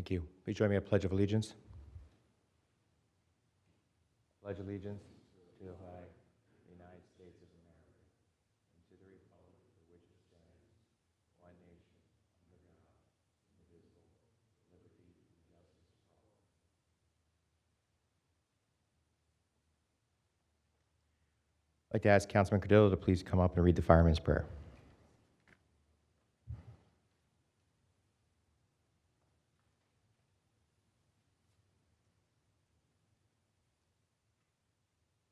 Thank you. Please join me in a pledge of allegiance. Pledge allegiance to the flag of the United States of America and to the republic for which it stands, one nation, under God, indivisible, with liberty and justice for all. I'd like to ask Councilman Cardillo to please come up and read the fireman's prayer.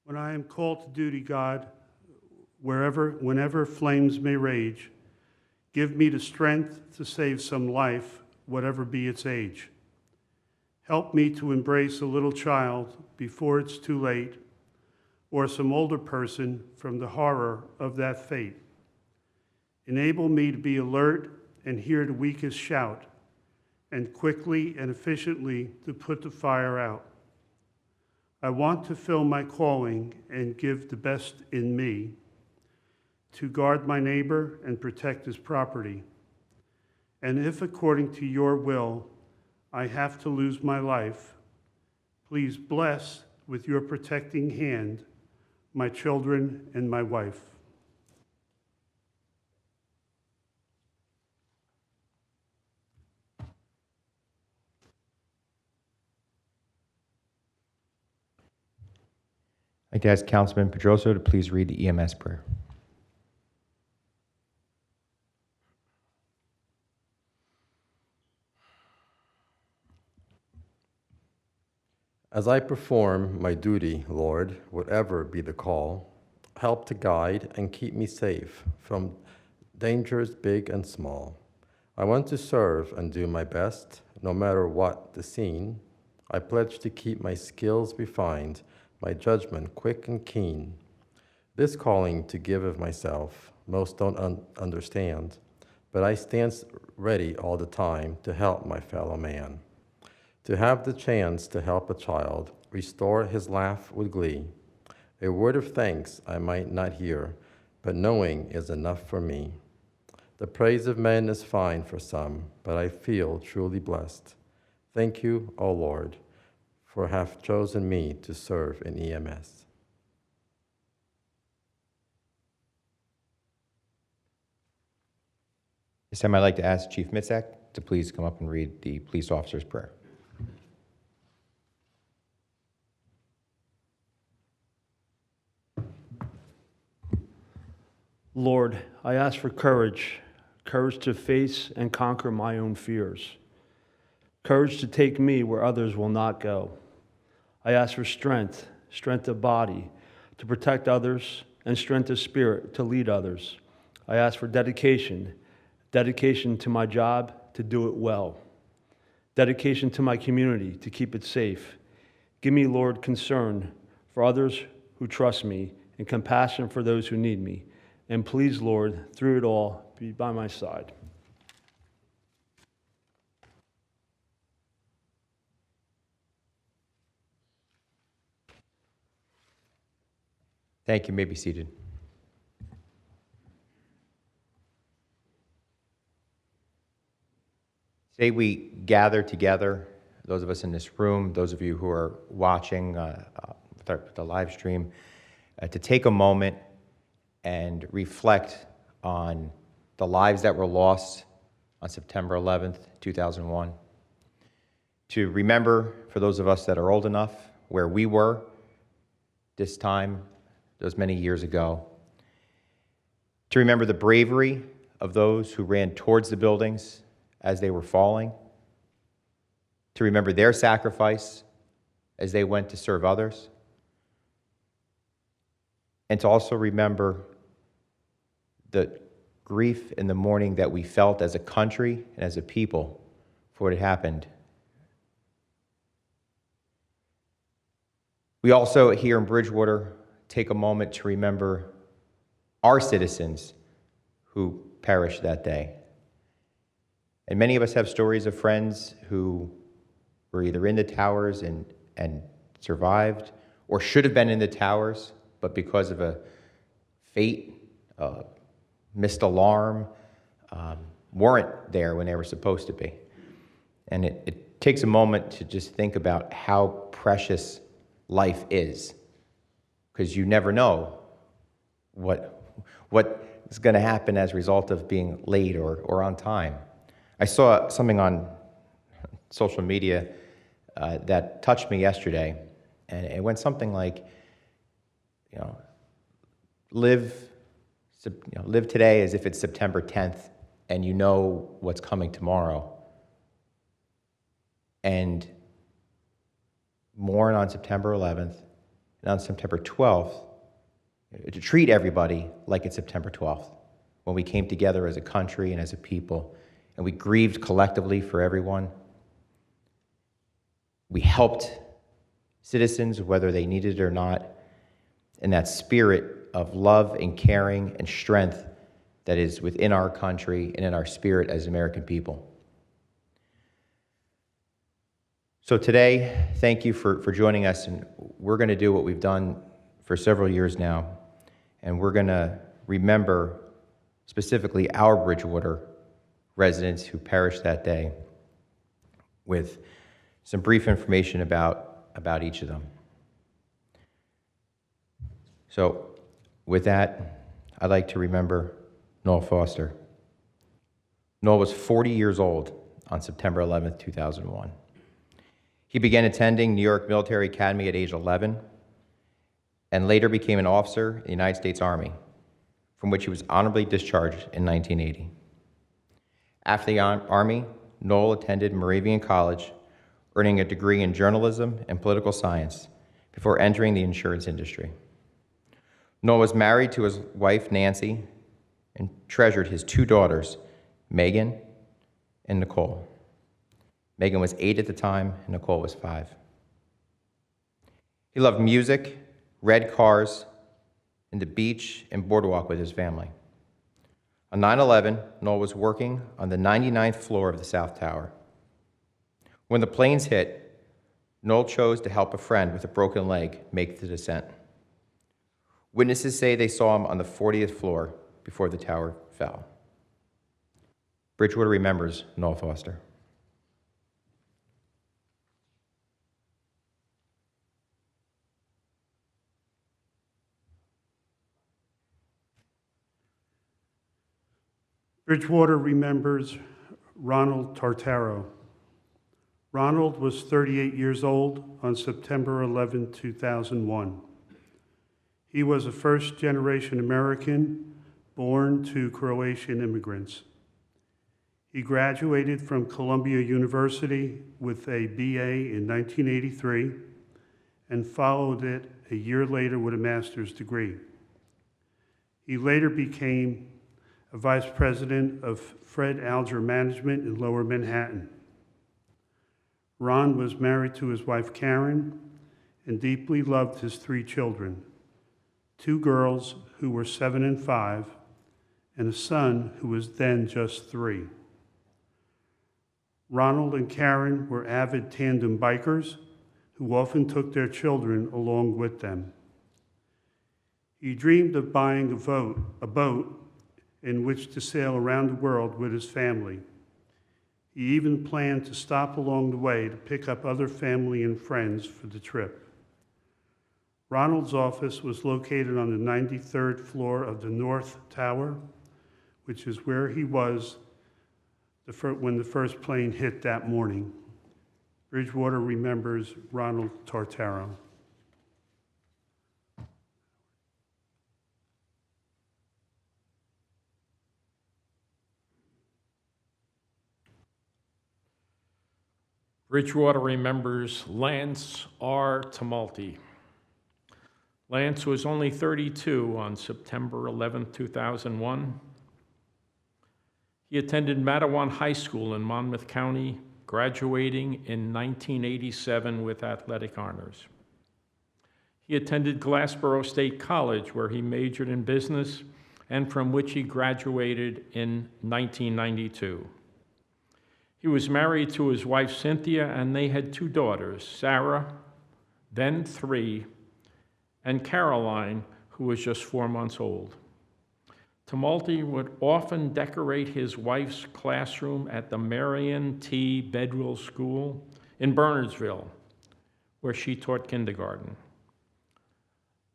When I am called to duty, God, whenever flames may rage, give me the strength to save some life, whatever be its age. Help me to embrace a little child before it's too late, or some older person from the horror of that fate. Enable me to be alert and hear the weakest shout, and quickly and efficiently to put the fire out. I want to fill my calling and give the best in me to guard my neighbor and protect his property. And if, according to your will, I have to lose my life, please bless with your protecting hand my children and my wife. I'd like to ask Councilman Pedroso to please read the EMS prayer. As I perform my duty, Lord, whatever be the call, help to guide and keep me safe from dangers big and small. I want to serve and do my best, no matter what the scene. I pledge to keep my skills refined, my judgment quick and keen. This calling to give of myself, most don't understand, but I stand ready all the time to help my fellow man. To have the chance to help a child, restore his laugh with glee. A word of thanks I might not hear, but knowing is enough for me. The praise of men is fine for some, but I feel truly blessed. Thank you, O Lord, for have chosen me to serve in EMS. This time I'd like to ask Chief Mitzak to please come up and read the police officer's prayer. Lord, I ask for courage to face and conquer my own fears, courage to take me where others will not go. I ask for strength of body to protect others, and strength of spirit to lead others. I ask for dedication to my job to do it well, dedication to my community to keep it safe. Give me, Lord, concern for others who trust me and compassion for those who need me. And please, Lord, through it all, be by my side. Thank you. You may be seated. Today we gather together, those of us in this room, those of you who are watching with the live stream, to take a moment and reflect on the lives that were lost on September 11th, 2001. To remember, for those of us that are old enough, where we were this time, those many years ago. To remember the bravery of those who ran towards the buildings as they were falling. To remember their sacrifice as they went to serve others. And to also remember the grief and the mourning that we felt as a country and as a people for what had happened. We also, here in Bridgewater, take a moment to remember our citizens who perished that day. And many of us have stories of friends who were either in the towers and survived, or should have been in the towers, but because of a fate, missed alarm, weren't there when they were supposed to be. And it takes a moment to just think about how precious life is, because you never know what is going to happen as a result of being late or on time. I saw something on social media that touched me yesterday, and it went something like, live today as if it's September 10th, and you know what's coming tomorrow. And mourn on September 11th, and on September 12th, to treat everybody like it's September 12th, when we came together as a country and as a people, and we grieved collectively for everyone. We helped citizens, whether they needed it or not, in that spirit of love and caring and strength that is within our country and in our spirit as American people. So today, thank you for joining us, and we're going to do what we've done for several years now, and we're going to remember specifically our Bridgewater residents who perished that day with some brief information about each of them. So with that, I'd like to remember Noel Foster. Noel was 40 years old on September 11th, 2001. He began attending New York Military Academy at age 11 and later became an officer in the United States Army, from which he was honorably discharged in 1980. After the Army, Noel attended Moravian College, earning a degree in journalism and political science before entering the insurance industry. Noel was married to his wife, Nancy, and treasured his 2 daughters, Megan and Nicole. Megan was 8 at the time, and Nicole was 5. He loved music, red cars, and the beach and boardwalk with his family. On 9/11, Noel was working on the 99th floor of the South Tower. When the planes hit, Noel chose to help a friend with a broken leg make the descent. Witnesses say they saw him on the 40th floor before the tower fell. Bridgewater remembers Noel Foster. Bridgewater remembers Ronald Tartaro. Ronald was 38 years old on September 11, 2001. He was a first-generation American born to Croatian immigrants. He graduated from Columbia University with a BA in 1983 and followed it a year later with a master's degree. He later became a vice president of Fred Alger Management in Lower Manhattan. Ron was married to his wife Karen and deeply loved his 3 children, 2 girls who were 7 and 5, and a son who was then just 3. Ronald and Karen were avid tandem bikers who often took their children along with them. He dreamed of buying a boat in which to sail around the world with his family. He even planned to stop along the way to pick up other family and friends for the trip. Ronald's office was located on the 93rd floor of the North Tower, which is where he was when the first plane hit that morning. Bridgewater remembers Ronald Tartaro. Bridgewater remembers Lance R. Tumulty. Lance was only 32 on September 11, 2001. He attended Matawan High School in Monmouth County, graduating in 1987 with athletic honors. He attended Glassboro State College, where he majored in business and from which he graduated in 1992. He was married to his wife, Cynthia, and they had 2 daughters, Sarah, then 3, and Caroline, who was just 4 months old. Tumulty would often decorate his wife's classroom at the Marion T. Bedwell School in Bernardsville, where she taught kindergarten.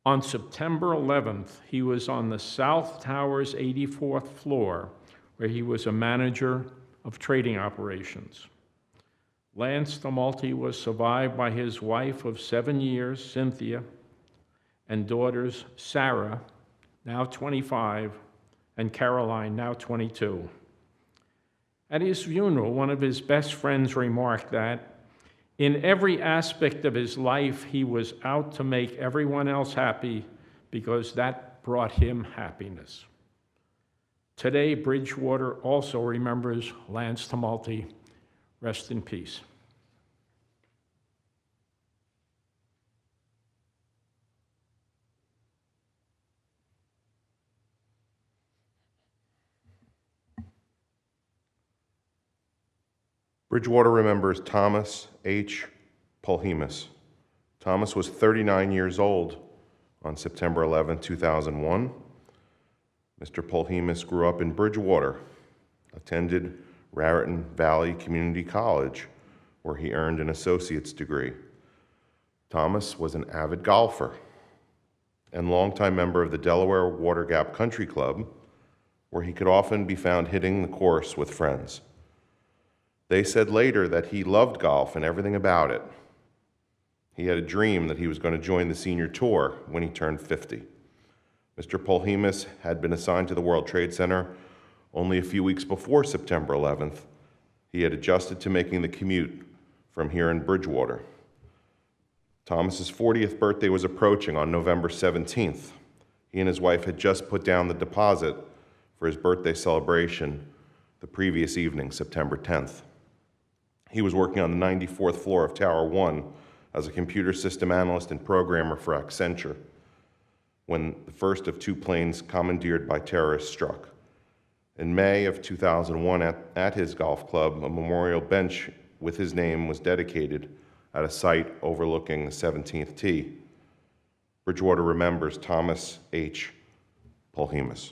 On September 11th, he was on the South Tower's 84th floor, where he was a manager of trading operations. Lance Tumulty was survived by his wife of 7 years, Cynthia, and daughters Sarah, now 25, and Caroline, now 22. At his funeral, one of his best friends remarked that in every aspect of his life, he was out to make everyone else happy because that brought him happiness. Today, Bridgewater also remembers Lance Tumulty. Rest in peace. Bridgewater remembers Thomas H. Polhemus. Thomas was 39 years old on September 11, 2001. Mr. Polhemus grew up in Bridgewater, attended Raritan Valley Community College, where he earned an associate's degree. Thomas was an avid golfer and longtime member of the Delaware Water Gap Country Club, where he could often be found hitting the course with friends. They said later that he loved golf and everything about it. He had a dream that he was going to join the senior tour when he turned 50. Mr. Polhemus had been assigned to the World Trade Center only a few weeks before September 11th. He had adjusted to making the commute from here in Bridgewater. Thomas's 40th birthday was approaching on November 17th. He and his wife had just put down the deposit for his birthday celebration the previous evening, September 10th. He was working on the 94th floor of Tower 1 as a computer system analyst and programmer for Accenture when the first of two planes commandeered by terrorists struck. In May of 2001, at his golf club, a memorial bench with his name was dedicated at a site overlooking the 17th tee. Bridgewater remembers Thomas H. Polhemus.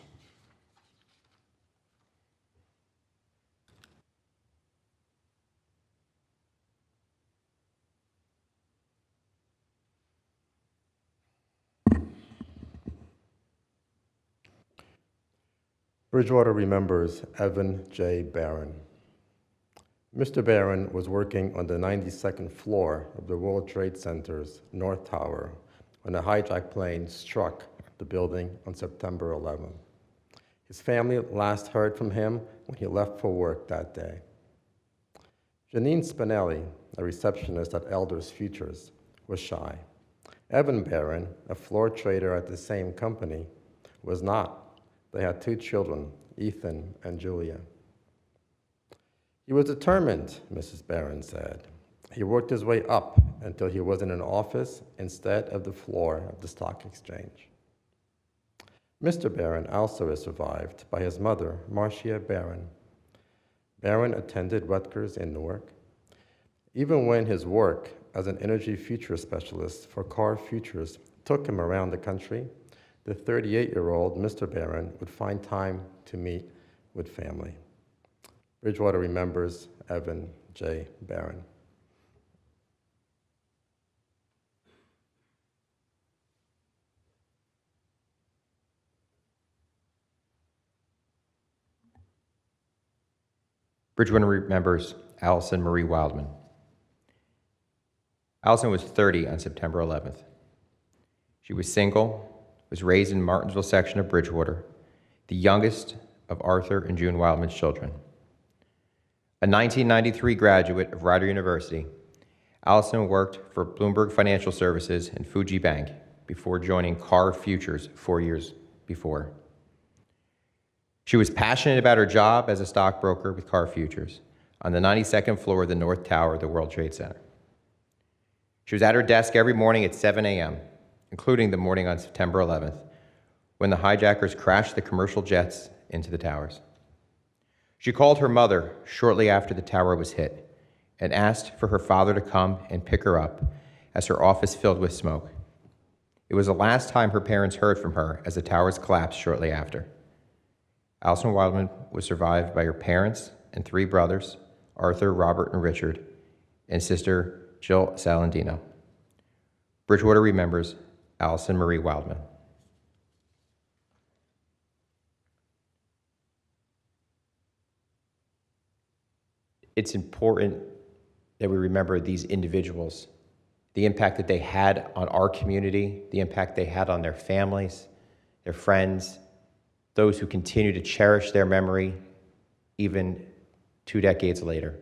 Bridgewater remembers Evan J. Barron. Mr. Barron was working on the 92nd floor of the World Trade Center's North Tower when a hijacked plane struck the building on September 11. His family last heard from him when he left for work that day. Janine Spinelli, a receptionist at Elders Futures, was shy. Evan Barron, a floor trader at the same company, was not. They had two children, Ethan and Julia. He was determined, Mrs. Barron said. He worked his way up until he was in an office instead of the floor of the stock exchange. Mr. Barron also is survived by his mother, Marcia Barron. Barron attended Rutgers in Newark. Even when his work as an energy future specialist for Car Futures took him around the country, the 38-year-old Mr. Barron would find time to meet with family. Bridgewater remembers Evan J. Barron. Bridgewater remembers Allison Marie Wildman. Allison was 30 on September 11th. She was single, was raised in Martinsville section of Bridgewater, the youngest of Arthur and June Wildman's children. A 1993 graduate of Rider University, Allison worked for Bloomberg Financial Services and Fuji Bank before joining Car Futures 4 years before. She was passionate about her job as a stockbroker with Car Futures on the 92nd floor of the North Tower of the World Trade Center. She was at her desk every morning at 7 a.m., including the morning on September 11th, when the hijackers crashed the commercial jets into the towers. She called her mother shortly after the tower was hit and asked for her father to come and pick her up as her office filled with smoke. It was the last time her parents heard from her as the towers collapsed shortly after. Allison Wildman was survived by her parents and 3 brothers, Arthur, Robert, and Richard, and sister Jill Salandino. Bridgewater remembers Allison Marie Wildman. It's important that we remember these individuals, the impact that they had on our community, the impact they had on their families, their friends, those who continue to cherish their memory even 2 decades later.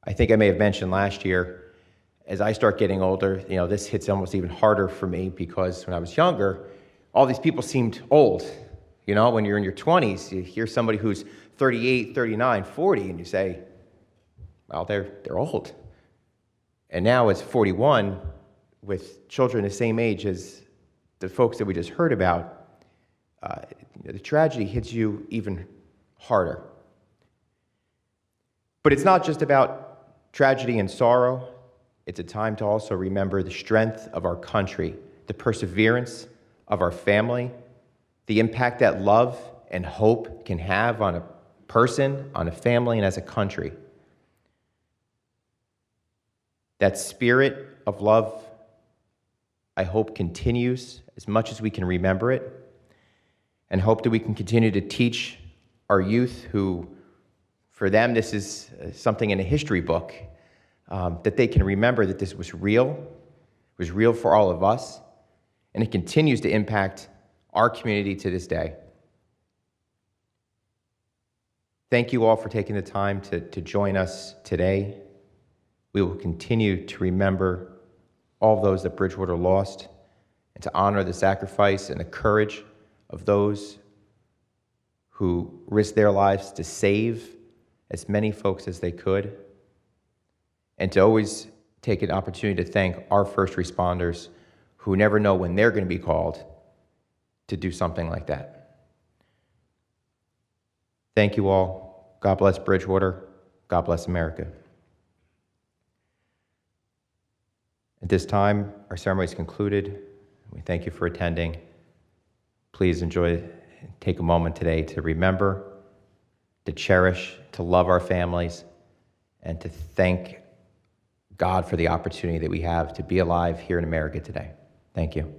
I think I may have mentioned last year, as I start getting older, this hits almost even harder for me because when I was younger, all these people seemed old. When you're in your 20s, you hear somebody who's 38, 39, 40, and you say, well, they're old. And now it's 41 with children the same age as the folks that we just heard about. The tragedy hits you even harder. But it's not just about tragedy and sorrow. It's a time to also remember the strength of our country, the perseverance of our family, the impact that love and hope can have on a person, on a family, and as a country. That spirit of love, I hope, continues as much as we can remember it, and hope that we can continue to teach our youth who, for them, this is something in a history book, that they can remember that this was real. It was real for all of us, and it continues to impact our community to this day. Thank you all for taking the time to join us today. We will continue to remember all those that Bridgewater lost and to honor the sacrifice and the courage of those who risked their lives to save as many folks as they could, and to always take an opportunity to thank our first responders who never know when they're going to be called to do something like that. Thank you all. God bless Bridgewater. God bless America. At this time, our ceremony is concluded. We thank you for attending. Please take a moment today to remember, to cherish, to love our families, and to thank God for the opportunity that we have to be alive here in America today. Thank you.